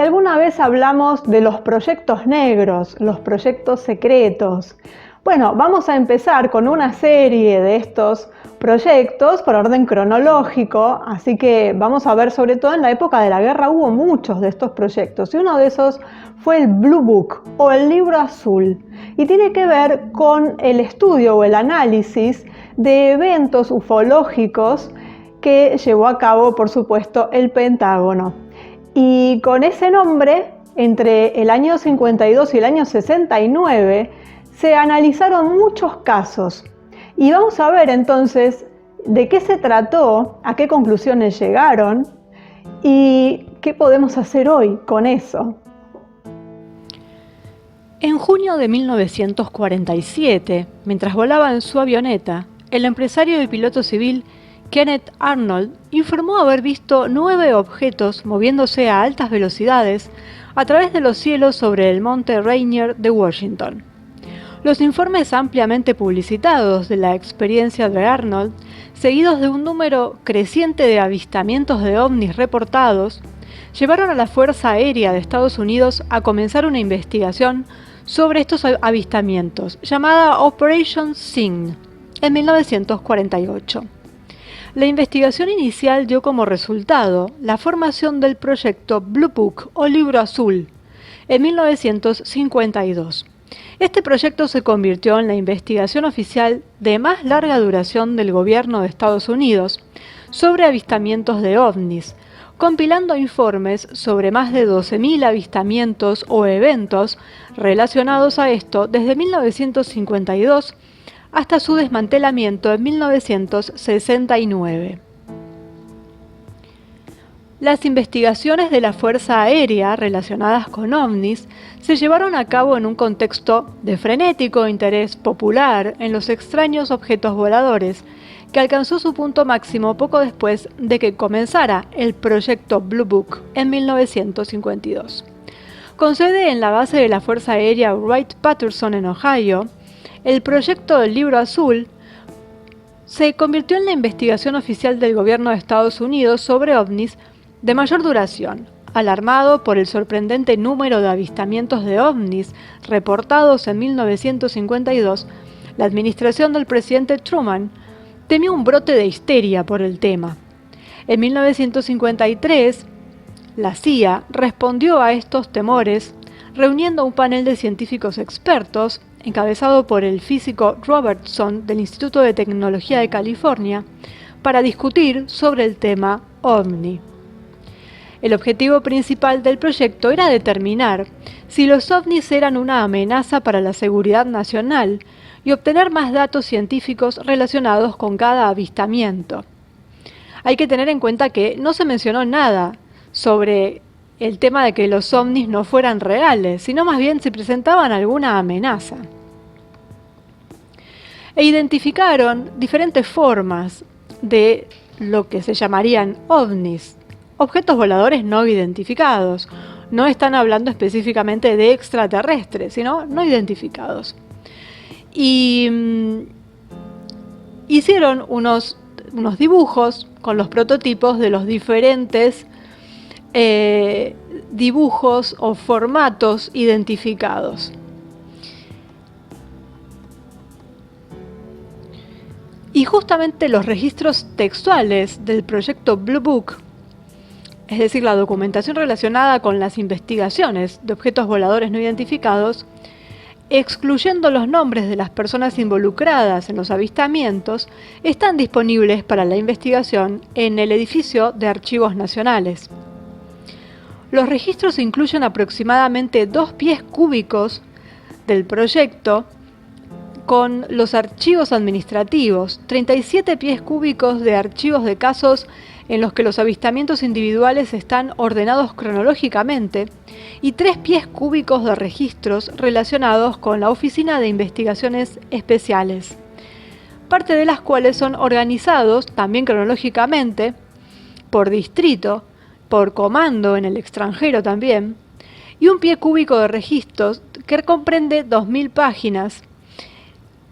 alguna vez hablamos de los proyectos negros, los proyectos secretos. Bueno, vamos a empezar con una serie de estos proyectos por orden cronológico, así que vamos a ver, sobre todo en la época de la guerra hubo muchos de estos proyectos y uno de esos fue el Blue Book o el libro azul y tiene que ver con el estudio o el análisis de eventos ufológicos que llevó a cabo, por supuesto, el Pentágono. Y con ese nombre, entre el año 52 y el año 69, se analizaron muchos casos. Y vamos a ver entonces de qué se trató, a qué conclusiones llegaron y qué podemos hacer hoy con eso. En junio de 1947, mientras volaba en su avioneta, el empresario y piloto civil Kenneth Arnold informó haber visto 9 objetos moviéndose a altas velocidades a través de los cielos sobre el monte Rainier de Washington. Los informes ampliamente publicitados de la experiencia de Arnold, seguidos de un número creciente de avistamientos de ovnis reportados, llevaron a la Fuerza Aérea de Estados Unidos a comenzar una investigación sobre estos avistamientos, llamada Operation Sign, en 1948. La investigación inicial dio como resultado la formación del proyecto Blue Book o Libro Azul en 1952. Este proyecto se convirtió en la investigación oficial de más larga duración del gobierno de Estados Unidos sobre avistamientos de ovnis, compilando informes sobre más de 12.000 avistamientos o eventos relacionados a esto desde 1952 hasta su desmantelamiento en 1969. Las investigaciones de la Fuerza Aérea relacionadas con ovnis se llevaron a cabo en un contexto de frenético interés popular en los extraños objetos voladores, que alcanzó su punto máximo poco después de que comenzara el proyecto Blue Book en 1952. Con sede en la base de la Fuerza Aérea Wright-Patterson en Ohio, el proyecto del Libro Azul se convirtió en la investigación oficial del gobierno de Estados Unidos sobre ovnis de mayor duración. Alarmado por el sorprendente número de avistamientos de ovnis reportados en 1952, la administración del presidente Truman temió un brote de histeria por el tema. En 1953, la CIA respondió a estos temores reuniendo a un panel de científicos expertos, encabezado por el físico Robertson del Instituto de Tecnología de California, para discutir sobre el tema OVNI. El objetivo principal del proyecto era determinar si los ovnis eran una amenaza para la seguridad nacional y obtener más datos científicos relacionados con cada avistamiento. Hay que tener en cuenta que no se mencionó nada sobre el tema de que los ovnis no fueran reales, sino más bien si presentaban alguna amenaza. E identificaron diferentes formas de lo que se llamarían ovnis, objetos voladores no identificados. No están hablando específicamente de extraterrestres, sino no identificados. Y hicieron unos dibujos con los prototipos de los diferentes dibujos o formatos identificados. Y justamente los registros textuales del proyecto Blue Book, es decir, la documentación relacionada con las investigaciones de objetos voladores no identificados, excluyendo los nombres de las personas involucradas en los avistamientos, están disponibles para la investigación en el edificio de Archivos Nacionales. Los registros incluyen aproximadamente 2 pies cúbicos del proyecto con los archivos administrativos, 37 pies cúbicos de archivos de casos en los que los avistamientos individuales están ordenados cronológicamente y 3 pies cúbicos de registros relacionados con la Oficina de Investigaciones Especiales, parte de las cuales son organizados también cronológicamente por distrito, por comando en el extranjero también, y 1 pie cúbico de registros que comprende 2.000 páginas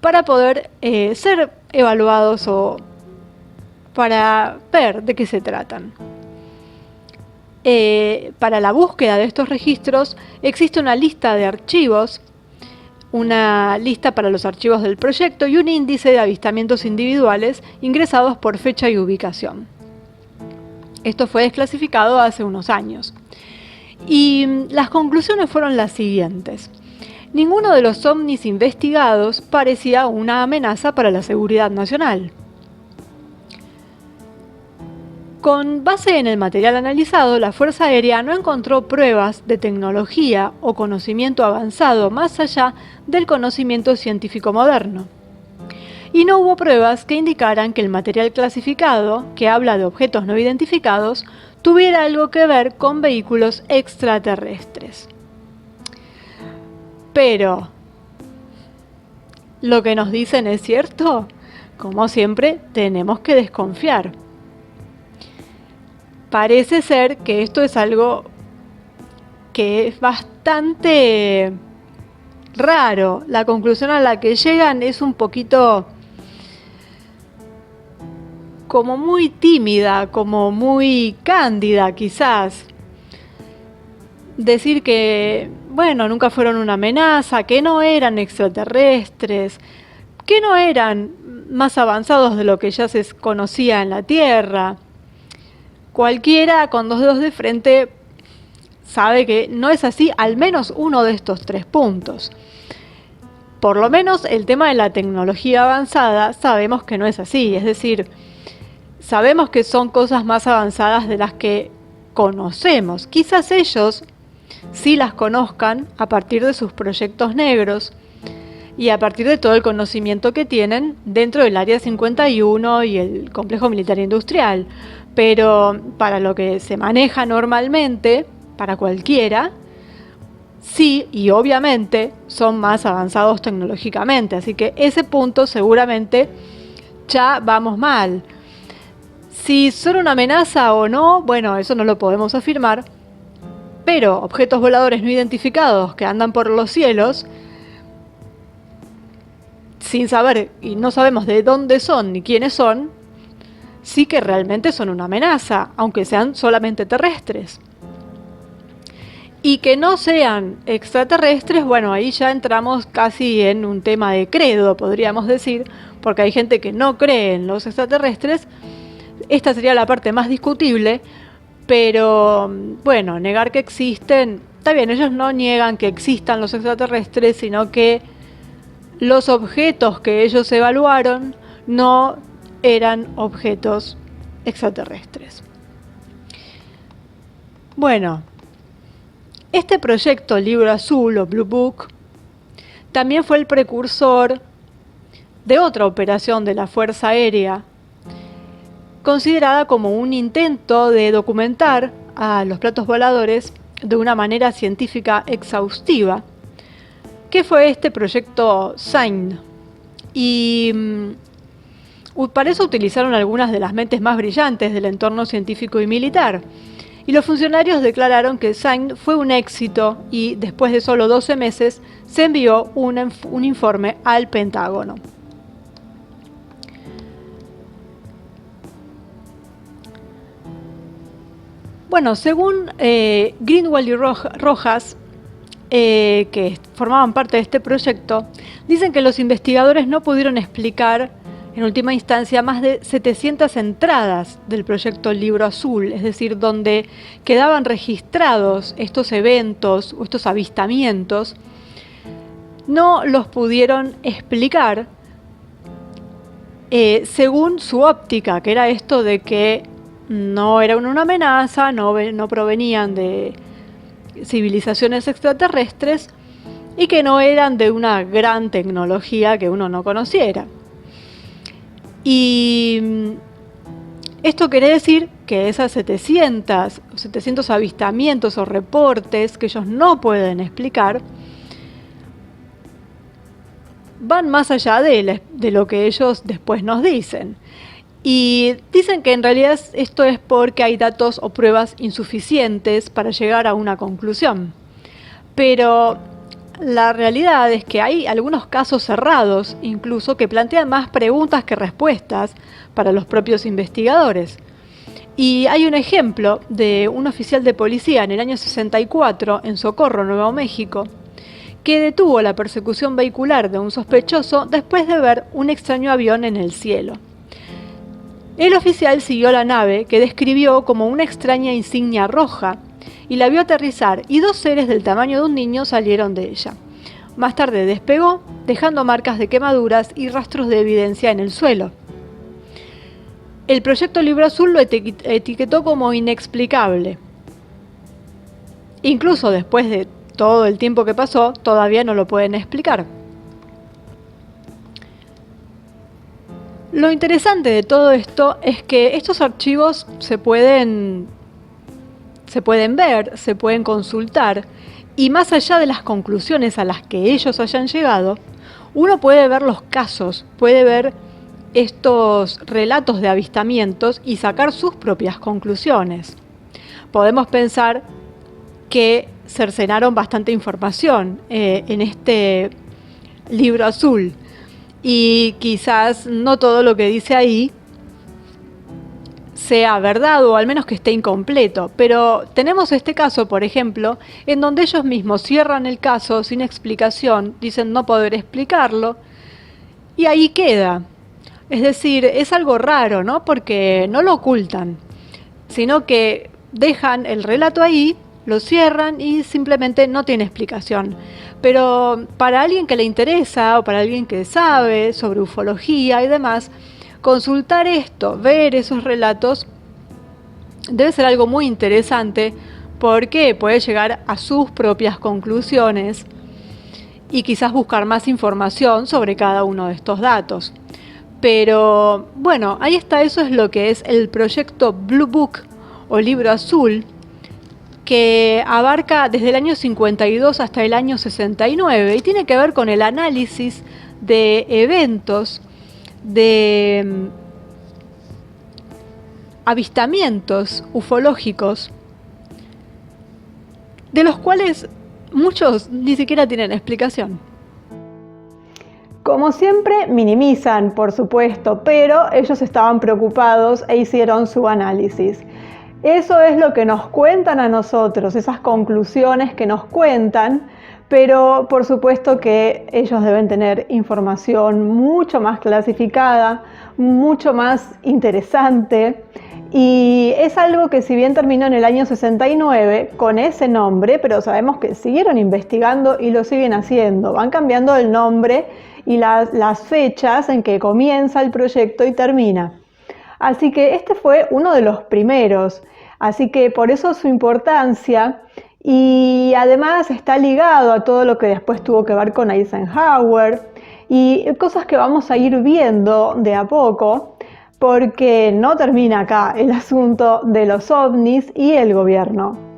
para poder ser evaluados o para ver de qué se tratan. Para la búsqueda de estos registros existe una lista de archivos, una lista para los archivos del proyecto y un índice de avistamientos individuales ingresados por fecha y ubicación. Esto fue desclasificado hace unos años. Y las conclusiones fueron las siguientes. Ninguno de los ovnis investigados parecía una amenaza para la seguridad nacional. Con base en el material analizado, la Fuerza Aérea no encontró pruebas de tecnología o conocimiento avanzado más allá del conocimiento científico moderno. Y no hubo pruebas que indicaran que el material clasificado, que habla de objetos no identificados, tuviera algo que ver con vehículos extraterrestres. Pero, ¿lo que nos dicen es cierto? Como siempre, tenemos que desconfiar. Parece ser que esto es algo que es bastante raro. La conclusión a la que llegan es un poquito como muy tímida, como muy cándida quizás. Decir que, bueno, nunca fueron una amenaza, que no eran extraterrestres, que no eran más avanzados de lo que ya se conocía en la Tierra. Cualquiera con dos dedos de frente sabe que no es así, al menos uno de estos 3 puntos. Por lo menos el tema de la tecnología avanzada sabemos que no es así, es decir, sabemos que son cosas más avanzadas de las que conocemos. Quizás ellos sí las conozcan a partir de sus proyectos negros y a partir de todo el conocimiento que tienen dentro del Área 51 y el complejo militar industrial. Pero para lo que se maneja normalmente, para cualquiera, sí, y obviamente son más avanzados tecnológicamente. Así que ese punto seguramente ya vamos mal. Si son una amenaza o no, bueno, eso no lo podemos afirmar. Pero objetos voladores no identificados que andan por los cielos, sin saber y no sabemos de dónde son ni quiénes son, sí que realmente son una amenaza, aunque sean solamente terrestres. Y que no sean extraterrestres, bueno, ahí ya entramos casi en un tema de credo, podríamos decir, porque hay gente que no cree en los extraterrestres. Esta sería la parte más discutible, pero bueno, negar que existen, está bien, ellos no niegan que existan los extraterrestres, sino que los objetos que ellos evaluaron no eran objetos extraterrestres. Bueno, este proyecto Libro Azul o Blue Book también fue el precursor de otra operación de la Fuerza Aérea, considerada como un intento de documentar a los platos voladores de una manera científica exhaustiva, que fue este proyecto SIGN. Y para eso utilizaron algunas de las mentes más brillantes del entorno científico y militar. Y los funcionarios declararon que SIGN fue un éxito y después de solo 12 meses se envió un informe al Pentágono. Bueno, según Greenwald y Rojas, que formaban parte de este proyecto, dicen que los investigadores no pudieron explicar en última instancia más de 700 entradas del proyecto Libro Azul, es decir, donde quedaban registrados estos eventos o estos avistamientos, no los pudieron explicar según su óptica, que era esto de que no eran una amenaza, no provenían de civilizaciones extraterrestres y que no eran de una gran tecnología que uno no conociera. Y esto quiere decir que esas 700 avistamientos o reportes que ellos no pueden explicar van más allá de lo que ellos después nos dicen. Y dicen que en realidad esto es porque hay datos o pruebas insuficientes para llegar a una conclusión. Pero la realidad es que hay algunos casos cerrados, incluso, que plantean más preguntas que respuestas para los propios investigadores. Y hay un ejemplo de un oficial de policía en el año 64 en Socorro, Nuevo México, que detuvo la persecución vehicular de un sospechoso después de ver un extraño avión en el cielo. El oficial siguió la nave, que describió como una extraña insignia roja, y la vio aterrizar, y dos seres del tamaño de un niño salieron de ella. Más tarde despegó, dejando marcas de quemaduras y rastros de evidencia en el suelo. El proyecto Libro Azul lo etiquetó como inexplicable. Incluso después de todo el tiempo que pasó, todavía no lo pueden explicar. Lo interesante de todo esto es que estos archivos se pueden ver, se pueden consultar, y más allá de las conclusiones a las que ellos hayan llegado, uno puede ver los casos, puede ver estos relatos de avistamientos y sacar sus propias conclusiones. Podemos pensar que cercenaron bastante información en este libro azul, y quizás no todo lo que dice ahí sea verdad, o al menos que esté incompleto, pero tenemos este caso, por ejemplo, en donde ellos mismos cierran el caso sin explicación, dicen no poder explicarlo, y ahí queda. Es decir, es algo raro, ¿no? Porque no lo ocultan, sino que dejan el relato ahí, lo cierran y simplemente no tiene explicación. Pero para alguien que le interesa o para alguien que sabe sobre ufología y demás, consultar esto, ver esos relatos, debe ser algo muy interesante, porque puede llegar a sus propias conclusiones y quizás buscar más información sobre cada uno de estos datos. Pero bueno, ahí está, eso es lo que es el proyecto Blue Book o Libro Azul, que abarca desde el año 52 hasta el año 69 y tiene que ver con el análisis de eventos, de avistamientos ufológicos, de los cuales muchos ni siquiera tienen explicación. Como siempre, minimizan, por supuesto, pero ellos estaban preocupados e hicieron su análisis. Eso es lo que nos cuentan a nosotros, esas conclusiones que nos cuentan, pero por supuesto que ellos deben tener información mucho más clasificada, mucho más interesante, y es algo que, si bien terminó en el año 69 con ese nombre, pero sabemos que siguieron investigando y lo siguen haciendo, van cambiando el nombre y las fechas en que comienza el proyecto y termina. Así que este fue uno de los primeros, así que por eso su importancia, y además está ligado a todo lo que después tuvo que ver con Eisenhower y cosas que vamos a ir viendo de a poco, porque no termina acá el asunto de los ovnis y el gobierno.